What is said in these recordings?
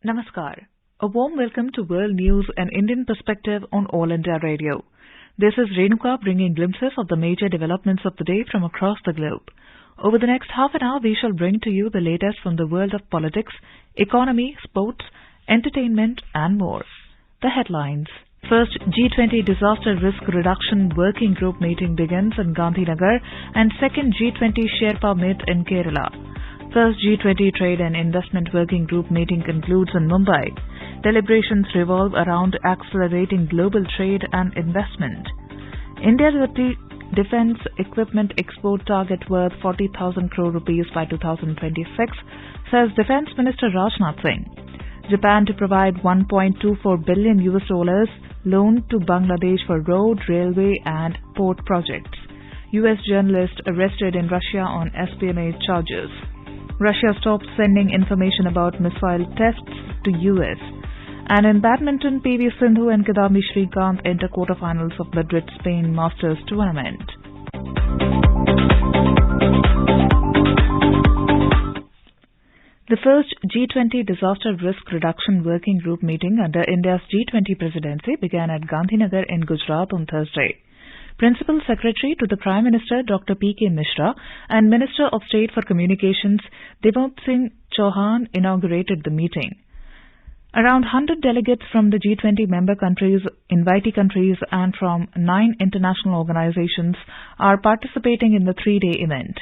Namaskar. A warm welcome to World News and Indian Perspective on All India Radio. This is Renuka bringing glimpses of the major developments of the day from across the globe. Over the next half an hour, we shall bring to you the latest from the world of politics, economy, sports, entertainment, and more. The headlines. First G20 Disaster Risk Reduction Working Group meeting begins in Gandhinagar and second G20 Sherpa meet in Kerala. First G20 Trade and Investment Working Group meeting concludes in Mumbai. Deliberations revolve around accelerating global trade and investment. India's defense equipment export target worth 40,000 crore rupees by 2026, says Defense Minister Rajnath Singh. Japan to provide $1.24 billion loan to Bangladesh for road, railway and port projects. US journalist arrested in Russia on espionage charges. Russia stops sending information about missile tests to US. And in badminton, PV Sindhu and Kidambi Srikanth enter quarterfinals of Madrid, Spain Masters Tournament. The first G20 Disaster Risk Reduction Working Group meeting under India's G20 presidency began at Gandhinagar in Gujarat on Thursday. Principal Secretary to the Prime Minister Dr. P.K. Mishra and Minister of State for Communications Devop Singh Chauhan inaugurated the meeting. Around 100 delegates from the G20 member countries, invitee countries and from 9 international organizations are participating in the 3-day event.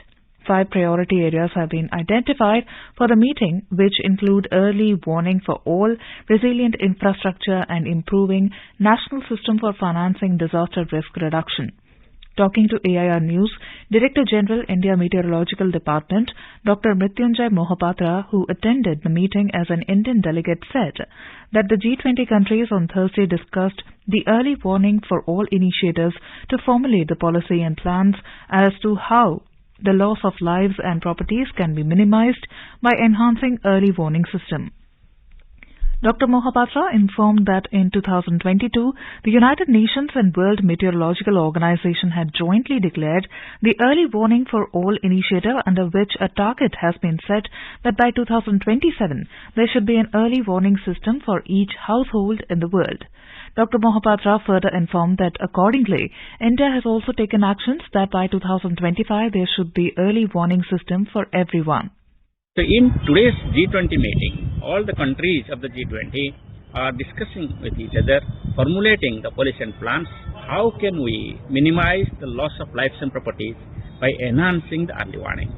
5 priority areas have been identified for the meeting, which include early warning for all, resilient infrastructure and improving national system for financing disaster risk reduction. Talking to AIR News, Director General India Meteorological Department, Dr. Mrityunjay Mohapatra, who attended the meeting as an Indian delegate, said that the G20 countries on Thursday discussed the early warning for all initiatives to formulate the policy and plans as to how the loss of lives and properties can be minimized by enhancing early warning system. Dr. Mohapatra informed that in 2022, the United Nations and World Meteorological Organization had jointly declared the Early Warning for All initiative, under which a target has been set that by 2027 there should be an early warning system for each household in the world. Dr. Mohapatra further informed that accordingly, India has also taken actions that by 2025 there should be early warning system for everyone. So in today's G20 meeting, all the countries of the G20 are discussing with each other, formulating the policy and plans. How can we minimize the loss of lives and properties by enhancing the early warning?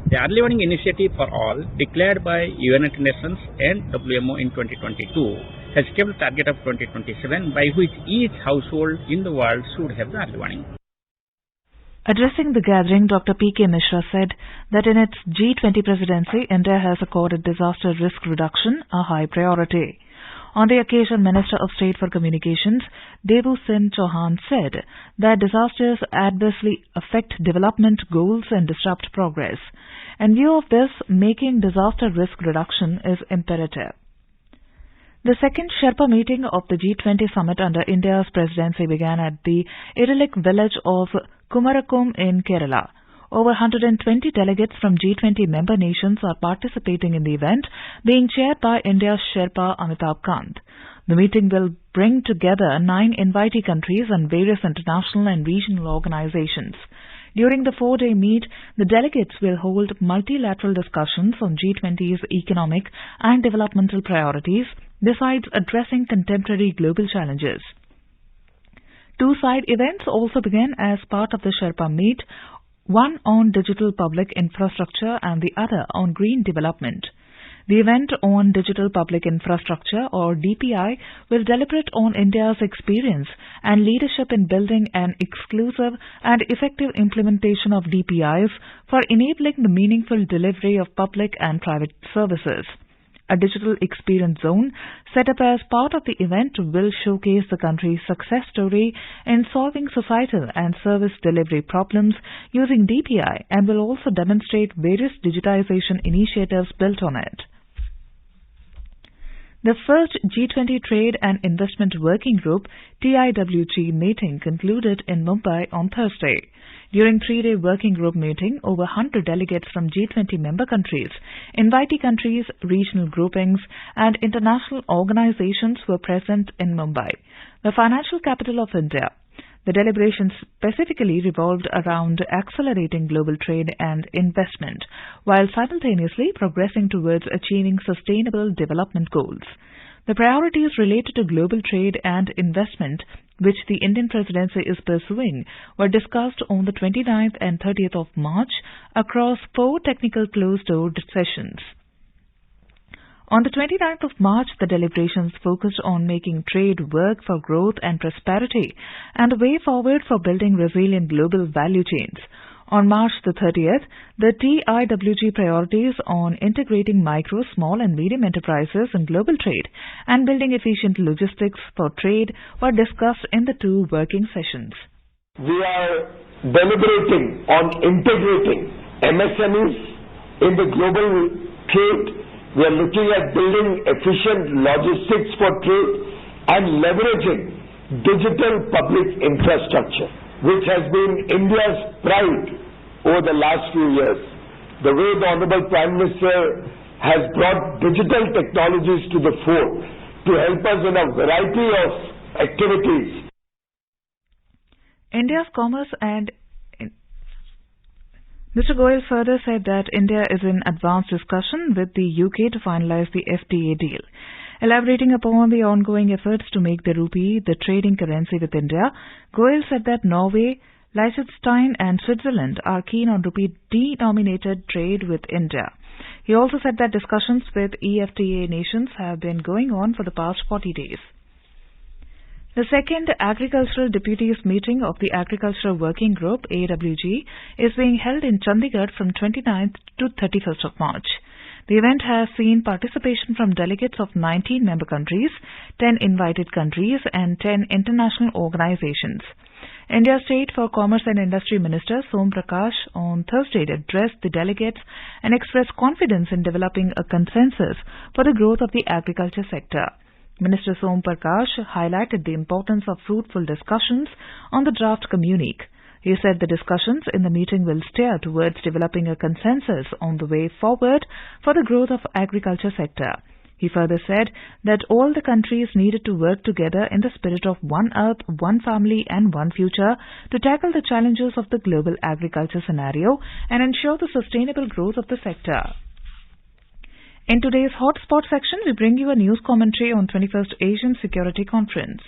The Early Warning Initiative for All, declared by United Nations and WMO in 2022, has kept a target of 2027 by which each household in the world should have the early warning. Addressing the gathering, Dr. P.K. Mishra said that in its G20 presidency, India has accorded disaster risk reduction a high priority. On the occasion, Minister of State for Communications Devop Singh Chauhan said that disasters adversely affect development goals and disrupt progress. In view of this, making disaster risk reduction is imperative. The second Sherpa meeting of the G20 summit under India's presidency began at the idyllic village of Kumarakom in Kerala. Over 120 delegates from G20 member nations are participating in the event, being chaired by India's Sherpa Amitabh Kant. The meeting will bring together 9 invitee countries and various international and regional organizations. During the 4-day meet, the delegates will hold multilateral discussions on G20's economic and developmental priorities, besides addressing contemporary global challenges. 2 side events also began as part of the Sherpa meet, one on digital public infrastructure and the other on green development. The event on Digital Public Infrastructure, or DPI, will deliberate on India's experience and leadership in building an exclusive and effective implementation of DPIs for enabling the meaningful delivery of public and private services. A digital experience zone set up as part of the event will showcase the country's success story in solving societal and service delivery problems using DPI and will also demonstrate various digitization initiatives built on it. The first G20 Trade and Investment Working Group TIWG meeting concluded in Mumbai on Thursday. During 3-day working group meeting, over 100 delegates from G20 member countries, invitee countries, regional groupings and international organizations were present in Mumbai, the financial capital of India. The deliberations specifically revolved around accelerating global trade and investment, while simultaneously progressing towards achieving sustainable development goals. The priorities related to global trade and investment, which the Indian presidency is pursuing, were discussed on the 29th and 30th of March across 4 technical closed-door sessions. On the 29th of March, the deliberations focused on making trade work for growth and prosperity and the way forward for building resilient global value chains. On March the 30th, the TIWG priorities on integrating micro, small and medium enterprises in global trade and building efficient logistics for trade were discussed in the 2 working sessions. We are deliberating on integrating MSMEs in the global trade. We are looking at building efficient logistics for trade and leveraging digital public infrastructure, which has been India's pride over the last few years. The way the Honorable Prime Minister has brought digital technologies to the fore to help us in a variety of activities. India's commerce and Mr. Goyal further said that India is in advanced discussion with the UK to finalize the FTA deal. Elaborating upon the ongoing efforts to make the rupee the trading currency with India, Goyal said that Norway, Liechtenstein and Switzerland are keen on rupee-denominated trade with India. He also said that discussions with EFTA nations have been going on for the past 40 days. The second Agricultural Deputies meeting of the Agricultural Working Group AWG is being held in Chandigarh from 29th to 31st of March. The event has seen participation from delegates of 19 member countries, 10 invited countries and 10 international organizations. India's State for Commerce and Industry Minister Som Prakash on Thursday addressed the delegates and expressed confidence in developing a consensus for the growth of the agriculture sector. Minister Som Prakash highlighted the importance of fruitful discussions on the draft communique. He said the discussions in the meeting will steer towards developing a consensus on the way forward for the growth of agriculture sector. He further said that all the countries needed to work together in the spirit of one earth, one family and one future to tackle the challenges of the global agriculture scenario and ensure the sustainable growth of the sector. In today's Hotspot section, we bring you a news commentary on 21st Asian Security Conference.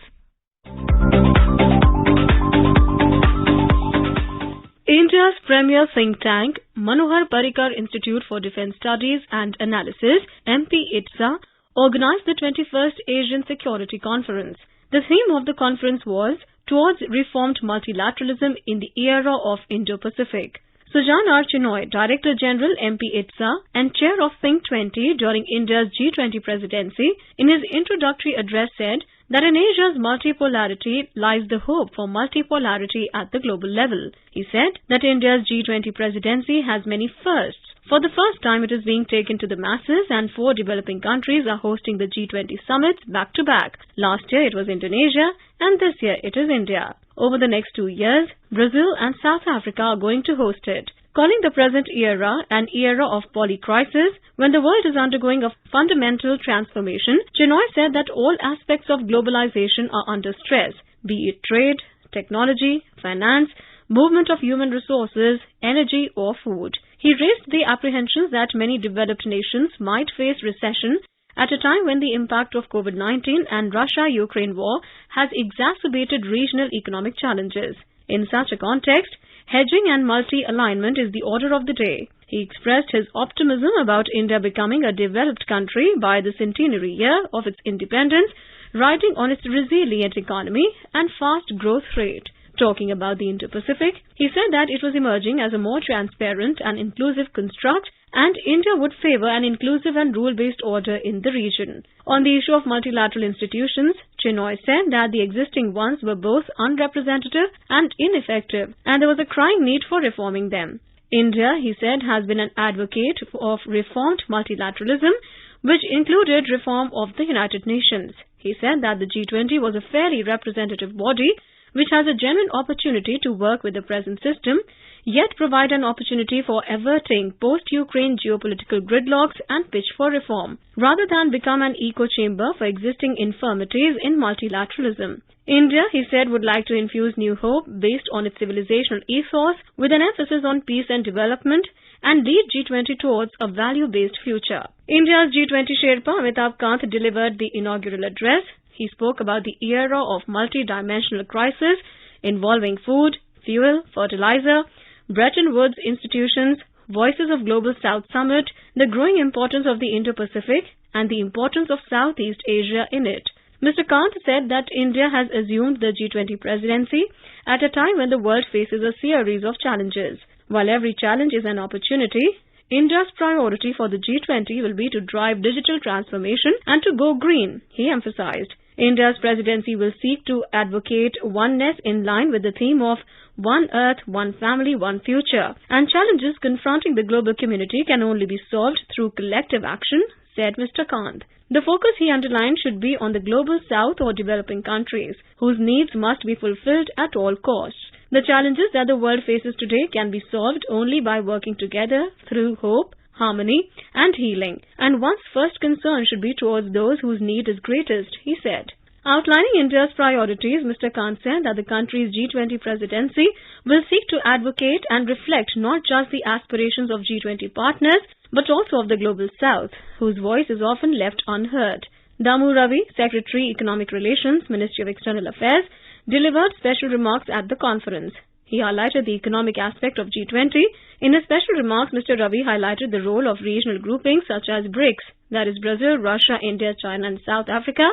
India's premier think tank, Manohar Parrikar Institute for Defence Studies and Analysis, MP-ITSA, organized the 21st Asian Security Conference. The theme of the conference was Towards Reformed Multilateralism in the Era of Indo-Pacific. Sujan R. Chinoy, Director General MP-ITSA and Chair of Think 20 during India's G20 presidency, in his introductory address said that in Asia's multipolarity lies the hope for multipolarity at the global level. He said that India's G20 presidency has many firsts. For the first time, it is being taken to the masses and 4 developing countries are hosting the G20 summits back-to-back. Last year it was Indonesia and this year it is India. Over the next 2 years, Brazil and South Africa are going to host it. Calling the present era an era of polycrisis, when the world is undergoing a fundamental transformation, Chinoy said that all aspects of globalization are under stress, be it trade, technology, finance, movement of human resources, energy or food. He raised the apprehensions that many developed nations might face recession at a time when the impact of COVID-19 and Russia-Ukraine war has exacerbated regional economic challenges. In such a context, hedging and multi-alignment is the order of the day. He expressed his optimism about India becoming a developed country by the centenary year of its independence, riding on its resilient economy and fast growth rate. Talking about the Indo-Pacific, he said that it was emerging as a more transparent and inclusive construct and India would favor an inclusive and rule-based order in the region. On the issue of multilateral institutions, Chinoy said that the existing ones were both unrepresentative and ineffective and there was a crying need for reforming them. India, he said, has been an advocate of reformed multilateralism, which included reform of the United Nations. He said that the G20 was a fairly representative body which has a genuine opportunity to work with the present system, yet provide an opportunity for averting post-Ukraine geopolitical gridlocks and pitch for reform, rather than become an echo chamber for existing infirmities in multilateralism. India, he said, would like to infuse new hope based on its civilizational ethos with an emphasis on peace and development and lead G20 towards a value-based future. India's G20 Sherpa Amitabh Kant delivered the inaugural address. He spoke about the era of multi-dimensional crisis involving food, fuel, fertilizer, Bretton Woods institutions, Voices of Global South Summit, the growing importance of the Indo-Pacific and the importance of Southeast Asia in it. Mr. Kant said that India has assumed the G20 presidency at a time when the world faces a series of challenges. While every challenge is an opportunity, India's priority for the G20 will be to drive digital transformation and to go green, he emphasized. India's presidency will seek to advocate oneness in line with the theme of One Earth, One Family, One Future, and challenges confronting the global community can only be solved through collective action, said Mr. Kant. The focus, he underlined, should be on the global south or developing countries, whose needs must be fulfilled at all costs. The challenges that the world faces today can be solved only by working together through hope, harmony and healing, and one's first concern should be towards those whose need is greatest, he said. Outlining India's priorities, Mr. Kant said that the country's G20 presidency will seek to advocate and reflect not just the aspirations of G20 partners, but also of the global south, whose voice is often left unheard. Damu Ravi, Secretary, Economic Relations, Ministry of External Affairs, delivered special remarks at the conference. He highlighted the economic aspect of G20. In his special remarks, Mr. Ravi highlighted the role of regional groupings such as BRICS, that is Brazil, Russia, India, China and South Africa,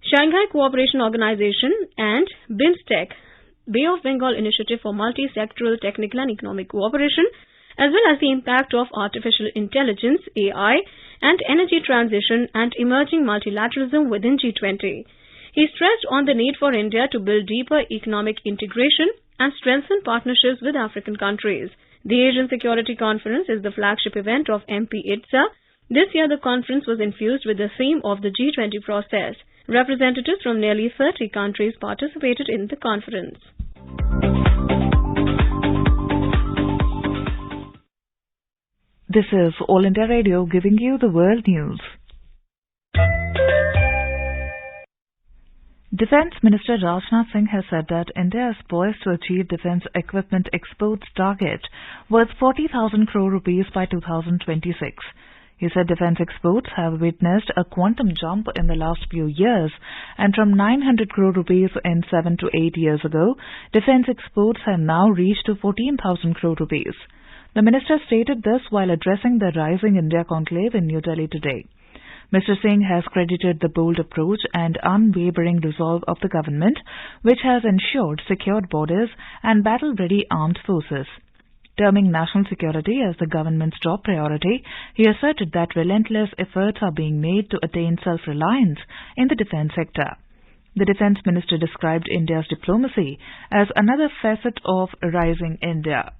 Shanghai Cooperation Organization and BIMSTEC, Bay of Bengal Initiative for Multi-Sectoral Technical and Economic Cooperation, as well as the impact of artificial intelligence, AI, and energy transition and emerging multilateralism within G20. He stressed on the need for India to build deeper economic integration and strengthen partnerships with African countries. The Asian Security Conference is the flagship event of MP-ITSA. This year, the conference was infused with the theme of the G20 process. Representatives from nearly 30 countries participated in the conference. This is All India Radio giving you the world news. Defence Minister Rajnath Singh has said that India is poised to achieve defence equipment exports target worth 40,000 crore rupees by 2026. He said defence exports have witnessed a quantum jump in the last few years, and from 900 crore rupees in 7 to 8 years ago, defence exports have now reached to 14,000 crore rupees. The minister stated this while addressing the Rising India Conclave in New Delhi today. Mr. Singh has credited the bold approach and unwavering resolve of the government, which has ensured secured borders and battle-ready armed forces. Terming national security as the government's top priority, he asserted that relentless efforts are being made to attain self-reliance in the defence sector. The defence minister described India's diplomacy as another facet of Rising India.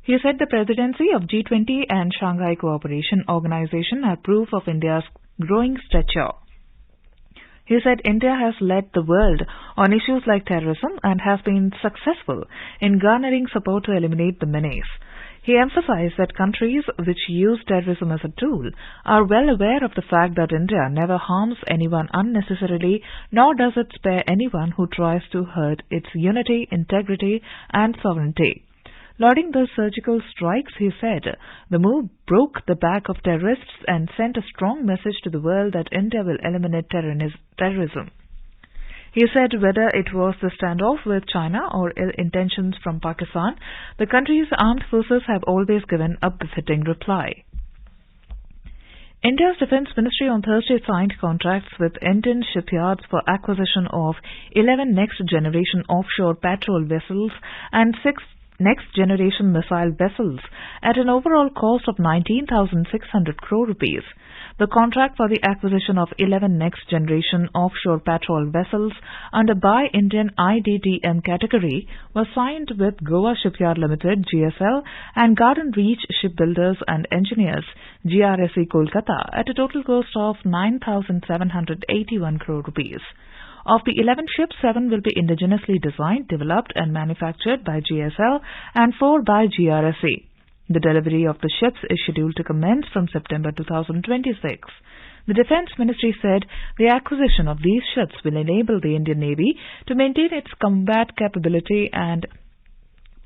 He said the presidency of G20 and Shanghai Cooperation Organization are proof of India's growing stature. He said India has led the world on issues like terrorism and has been successful in garnering support to eliminate the menace. He emphasized that countries which use terrorism as a tool are well aware of the fact that India never harms anyone unnecessarily, nor does it spare anyone who tries to hurt its unity, integrity and sovereignty. Lauding the surgical strikes, he said, the move broke the back of terrorists and sent a strong message to the world that India will eliminate terrorism. He said whether it was the standoff with China or ill intentions from Pakistan, the country's armed forces have always given a befitting reply. India's Defence Ministry on Thursday signed contracts with Indian shipyards for acquisition of 11 next-generation offshore patrol vessels and 6 next-generation missile vessels at an overall cost of 19,600 crore rupees. The contract for the acquisition of 11 next-generation offshore patrol vessels under Buy Indian IDDM category was signed with Goa Shipyard Limited (GSL) and Garden Reach Shipbuilders and Engineers (GRSE) Kolkata at a total cost of 9,781 crore rupees. Of the 11 ships, 7 will be indigenously designed, developed and manufactured by GSL and 4 by GRSE. The delivery of the ships is scheduled to commence from September 2026. The Defence Ministry said the acquisition of these ships will enable the Indian Navy to maintain its combat capability and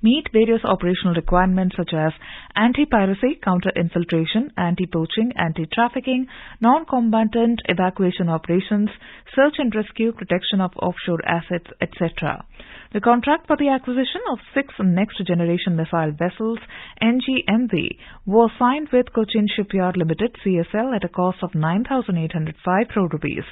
meet various operational requirements such as anti-piracy, counter-infiltration, anti-poaching, anti-trafficking, non-combatant evacuation operations, search and rescue, protection of offshore assets, etc. The contract for the acquisition of 6 next-generation missile vessels, NGMV, was signed with Cochin Shipyard Limited, CSL, at a cost of 9,805 crore rupees.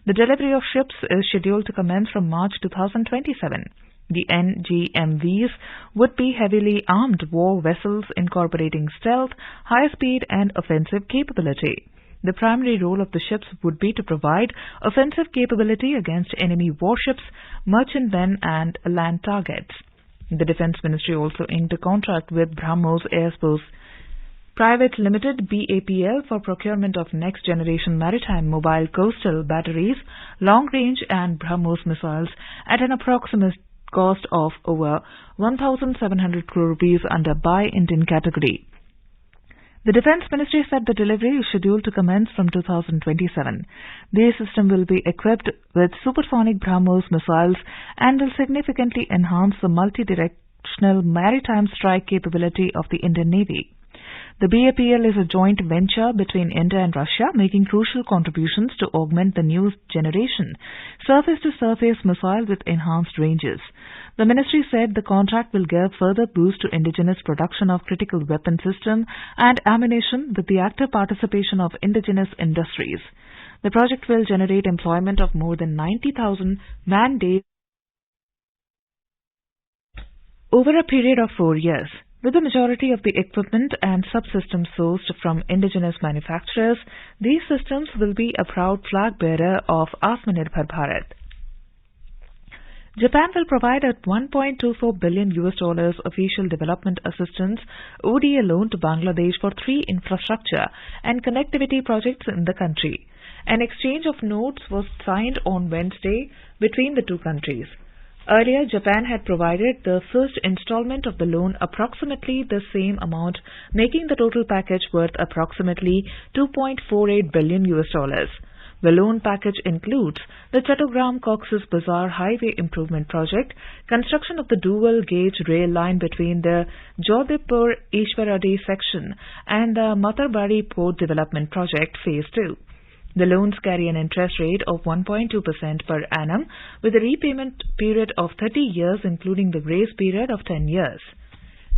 The delivery of ships is scheduled to commence from March 2027. The NGMVs would be heavily armed war vessels incorporating stealth, high speed and offensive capability. The primary role of the ships would be to provide offensive capability against enemy warships, merchantmen and land targets. The Defence Ministry also inked a contract with BrahMos Airsports Private Limited (BAPL) for procurement of next-generation maritime mobile coastal batteries, long-range and BrahMos missiles at an approximate cost of over 1,700 crore rupees under Buy Indian category. The Defence Ministry said the delivery is scheduled to commence from 2027. The system will be equipped with supersonic BrahMos missiles and will significantly enhance the multi-directional maritime strike capability of the Indian Navy. The BAPL is a joint venture between India and Russia, making crucial contributions to augment the new generation surface-to-surface missile with enhanced ranges. The ministry said the contract will give further boost to indigenous production of critical weapon system and ammunition with the active participation of indigenous industries. The project will generate employment of more than 90,000 man-days over a period of 4 years. With the majority of the equipment and subsystems sourced from indigenous manufacturers, these systems will be a proud flag bearer of Atmanirbhar Bharat. Japan will provide a $1.24 billion official development assistance ODA loan to Bangladesh for 3 infrastructure and connectivity projects in the country. An exchange of notes was signed on Wednesday between the two countries. Earlier, Japan had provided the first installment of the loan approximately the same amount, making the total package worth approximately $2.48 billion. The loan package includes the Chattogram Cox's Bazar Highway Improvement Project, construction of the dual-gauge rail line between the Jodhpur-Ishwaradi section, and the Matarbari Port Development Project Phase 2. The loans carry an interest rate of 1.2% per annum with a repayment period of 30 years including the grace period of 10 years.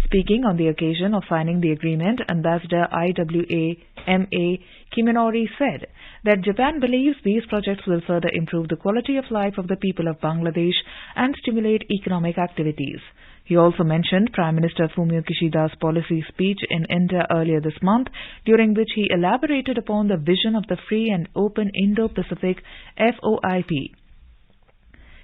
Speaking on the occasion of signing the agreement, Ambassador IWA-MA Kiminori said that Japan believes these projects will further improve the quality of life of the people of Bangladesh and stimulate economic activities. He also mentioned Prime Minister Fumio Kishida's policy speech in India earlier this month, during which he elaborated upon the vision of the free and open Indo-Pacific FOIP.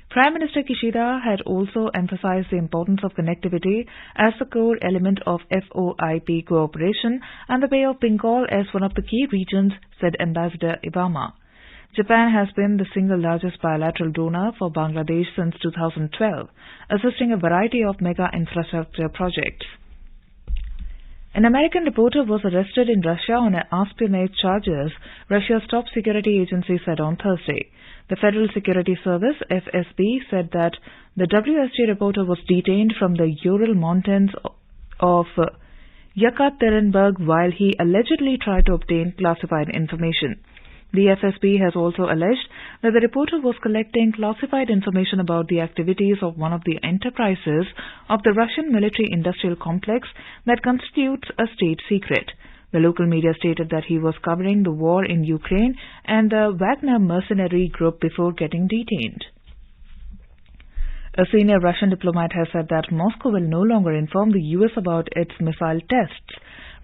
Prime Minister Kishida had also emphasized the importance of connectivity as the core element of FOIP cooperation and the Bay of Bengal as one of the key regions, said Ambassador Ibama. Japan has been the single largest bilateral donor for Bangladesh since 2012, assisting a variety of mega infrastructure projects. An American reporter was arrested in Russia on espionage charges, Russia's top security agency said on Thursday. The Federal Security Service, FSB, said that the WSJ reporter was detained from the Ural Mountains of Yekaterinburg while he allegedly tried to obtain classified information. The FSB has also alleged that the reporter was collecting classified information about the activities of one of the enterprises of the Russian military-industrial complex that constitutes a state secret. The local media stated that he was covering the war in Ukraine and the Wagner mercenary group before getting detained. A senior Russian diplomat has said that Moscow will no longer inform the US about its missile tests.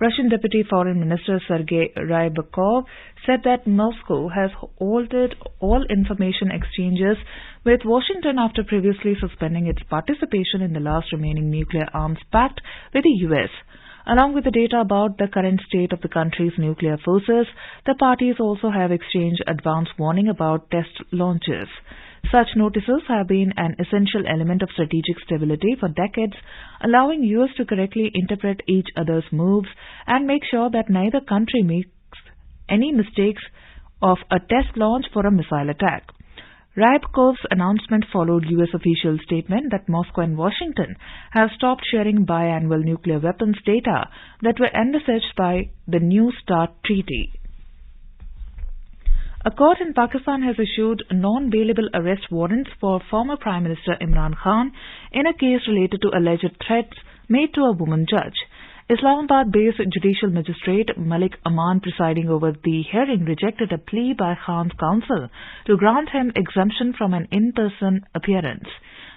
Russian Deputy Foreign Minister Sergei Rybakov said that Moscow has altered all information exchanges with Washington after previously suspending its participation in the last remaining nuclear arms pact with the US. Along with the data about the current state of the country's nuclear forces, the parties also have exchanged advance warning about test launches. Such notices have been an essential element of strategic stability for decades, allowing US to correctly interpret each other's moves and make sure that neither country makes any mistakes of a test launch for a missile attack. Rybakov's announcement followed US official statement that Moscow and Washington have stopped sharing biannual nuclear weapons data that were envisaged by the New START treaty. A court in Pakistan has issued non-bailable arrest warrants for former Prime Minister Imran Khan in a case related to alleged threats made to a woman judge. Islamabad-based judicial magistrate Malik Aman, presiding over the hearing, rejected a plea by Khan's counsel to grant him exemption from an in-person appearance.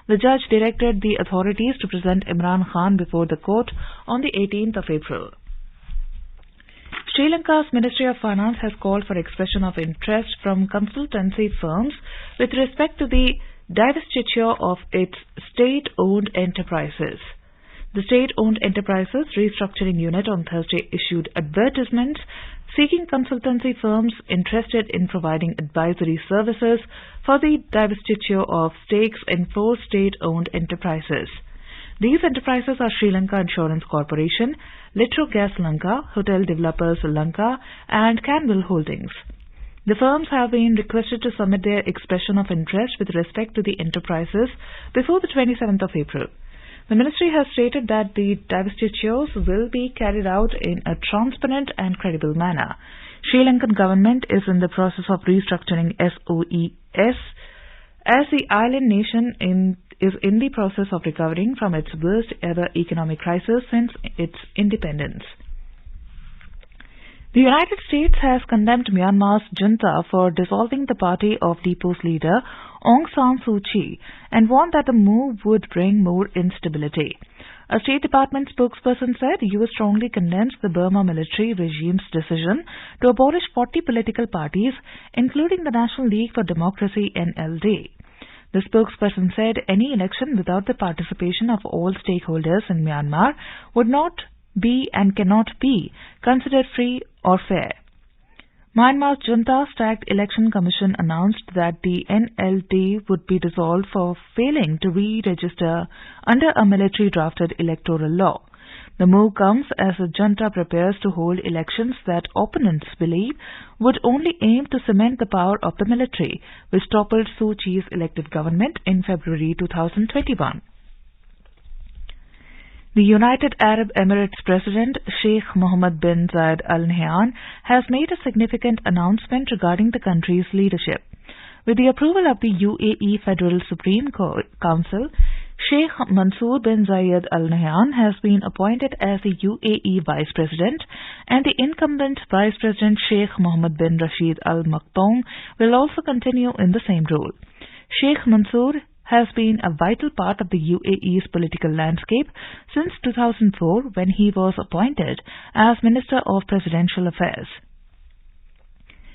The judge directed the authorities to present Imran Khan before the court on the 18th of April. Sri Lanka's Ministry of Finance has called for expression of interest from consultancy firms with respect to the divestiture of its state-owned enterprises. The State-Owned Enterprises Restructuring Unit on Thursday issued advertisements seeking consultancy firms interested in providing advisory services for the divestiture of stakes in 4 state-owned enterprises. These enterprises are Sri Lanka Insurance Corporation, Litro Gas Lanka, Hotel Developers Lanka, and Canville Holdings. The firms have been requested to submit their expression of interest with respect to the enterprises before the 27th of April. The ministry has stated that the divestitures will be carried out in a transparent and credible manner. Sri Lankan government is in the process of restructuring SOES as the island nation is in the process of recovering from its worst ever economic crisis since its independence. The United States has condemned Myanmar's junta for dissolving the party of Depo's leader Aung San Suu Kyi and warned that the move would bring more instability. A State Department spokesperson said the U.S. strongly condemns the Burma military regime's decision to abolish 40 political parties, including the National League for Democracy (NLD). The spokesperson said any election without the participation of all stakeholders in Myanmar would not be and cannot be considered free or fair. Myanmar's junta-stacked election commission announced that the NLD would be dissolved for failing to re-register under a military-drafted electoral law. The move comes as the junta prepares to hold elections that opponents believe would only aim to cement the power of the military, which toppled Suu Kyi's elected government in February 2021. The United Arab Emirates President Sheikh Mohammed bin Zayed Al Nahyan has made a significant announcement regarding the country's leadership. With the approval of the UAE Federal Supreme Council, Sheikh Mansour bin Zayed Al Nahyan has been appointed as the UAE Vice President, and the incumbent Vice President Sheikh Mohammed bin Rashid Al Maktoum will also continue in the same role. Sheikh Mansour has been a vital part of the UAE's political landscape since 2004 when he was appointed as Minister of Presidential Affairs.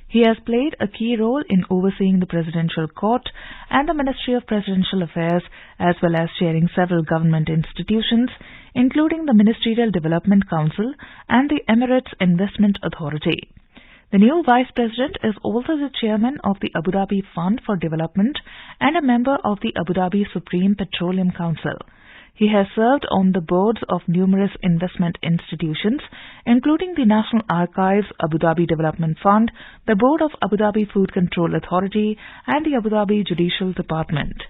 He has played a key role in overseeing the Presidential Court and the Ministry of Presidential Affairs, as well as chairing several government institutions, including the Ministerial Development Council and the Emirates Investment Authority. The new Vice President is also the Chairman of the Abu Dhabi Fund for Development and a member of the Abu Dhabi Supreme Petroleum Council. He has served on the boards of numerous investment institutions, including the National Archives, Abu Dhabi Development Fund, the Board of Abu Dhabi Food Control Authority, and the Abu Dhabi Judicial Department.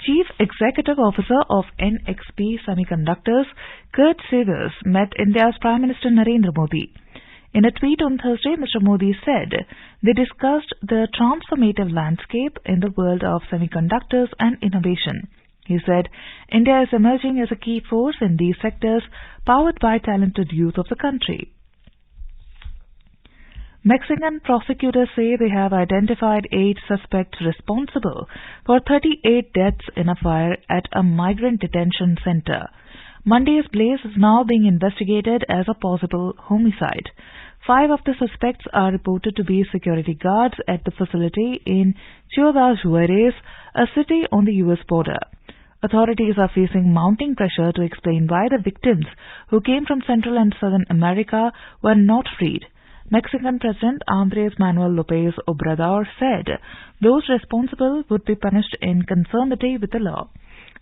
Chief Executive Officer of NXP Semiconductors, Kurt Severs, met India's Prime Minister Narendra Modi. In a tweet on Thursday, Mr. Modi said they discussed the transformative landscape in the world of semiconductors and innovation. He said India is emerging as a key force in these sectors, powered by talented youth of the country. Mexican prosecutors say they have identified 8 suspects responsible for 38 deaths in a fire at a migrant detention center. Monday's blaze is now being investigated as a possible homicide. 5 of the suspects are reported to be security guards at the facility in Ciudad Juarez, a city on the U.S. border. Authorities are facing mounting pressure to explain why the victims, who came from Central and Southern America, were not freed. Mexican President Andrés Manuel López Obrador said those responsible would be punished in conformity with the law.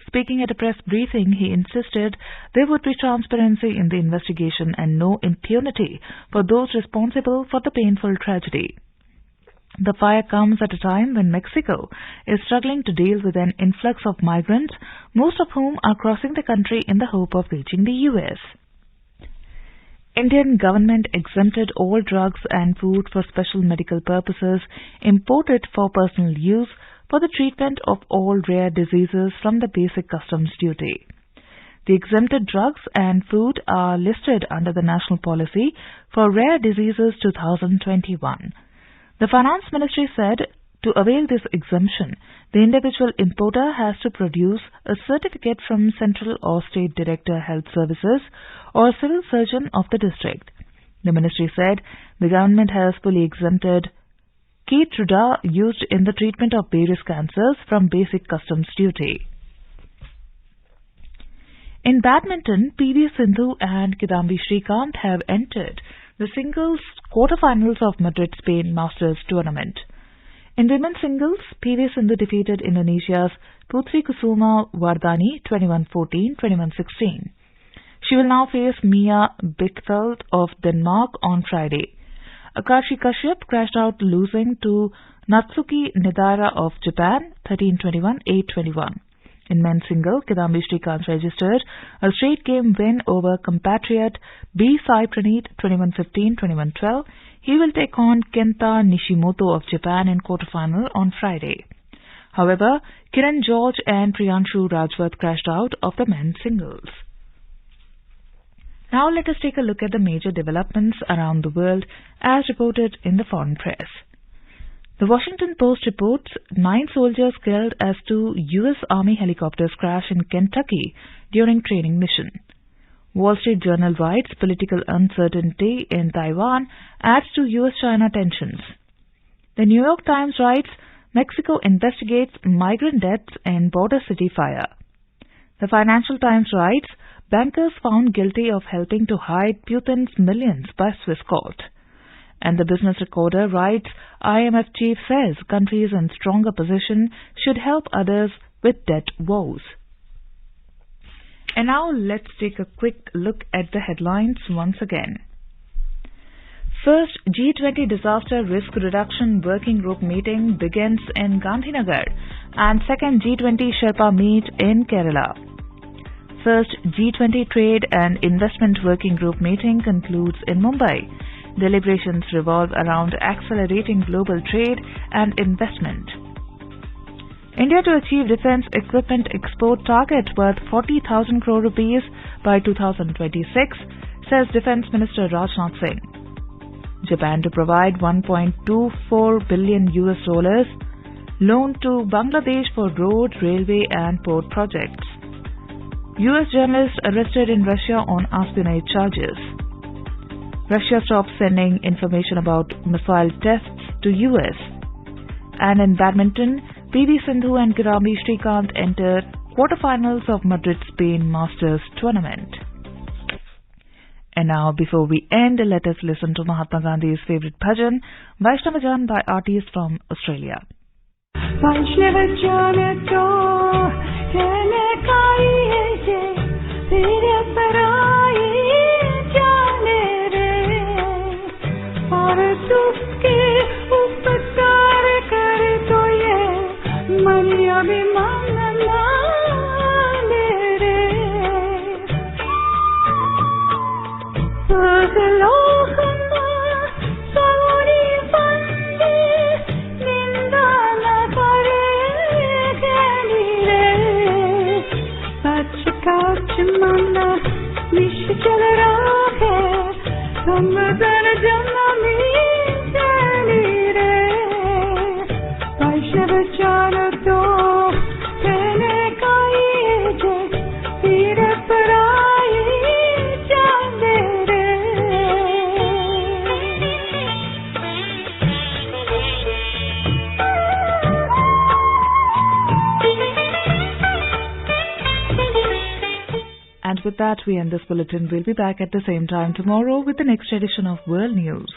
Speaking at a press briefing, he insisted there would be transparency in the investigation and no impunity for those responsible for the painful tragedy. The fire comes at a time when Mexico is struggling to deal with an influx of migrants, most of whom are crossing the country in the hope of reaching the U.S. Indian government exempted all drugs and food for special medical purposes imported for personal use for the treatment of all rare diseases from the basic customs duty. The exempted drugs and food are listed under the National Policy for Rare Diseases 2021. The Finance Ministry said to avail this exemption, the individual importer has to produce a certificate from Central or State Director Health Services or Civil Surgeon of the district. The ministry said the government has fully exempted Keytruda used in the treatment of various cancers from basic customs duty. In badminton, PV Sindhu and Kidambi Srikanth have entered the singles quarterfinals of Madrid Spain Masters tournament. In women's singles, PV Sindhu defeated Indonesia's Putri Kusuma Wardani 21-14, 21-16. She will now face Mia Bichfeldt of Denmark on Friday. Akashi Kashyap crashed out losing to Natsuki Nidaira of Japan 13-21, 8-21. In men's single, Kidambi Srikanth registered a straight game win over compatriot B. Sai Praneeth 21-15, 21-12. He will take on Kenta Nishimoto of Japan in quarterfinal on Friday. However, Kiran George and Priyanshu Rajwat crashed out of the men's singles. Now let us take a look at the major developments around the world as reported in the foreign press. The Washington Post reports 9 soldiers killed as 2 U.S. Army helicopters crash in Kentucky during training mission. Wall Street Journal writes political uncertainty in Taiwan adds to U.S.-China tensions. The New York Times writes Mexico investigates migrant deaths in border city fire. The Financial Times writes bankers found guilty of helping to hide Putin's millions by Swiss court. And the Business Recorder writes IMF chief says countries in stronger position should help others with debt woes. And now let's take a quick look at the headlines once again. First, G20 Disaster Risk Reduction Working Group meeting begins in Gandhinagar and second G20 Sherpa meet in Kerala. First G20 Trade and Investment Working Group meeting concludes in Mumbai. Deliberations revolve around accelerating global trade and investment. India to achieve defence equipment export target worth 40,000 crore rupees by 2026, says Defence Minister Rajnath Singh. Japan to provide $1.24 billion loan to Bangladesh for road, railway and port projects. U.S. journalist arrested in Russia on espionage charges. Russia stops sending information about missile tests to U.S. And in badminton, PV Sindhu and Kidambi Srikanth enter quarterfinals of Madrid Spain Masters tournament. And now, before we end, let us listen to Mahatma Gandhi's favorite bhajan, Vaishnava Jan by artists from Australia. Chal raha hai, hum zara jana mein And with that, we end this bulletin. We'll be back at the same time tomorrow with the next edition of World News.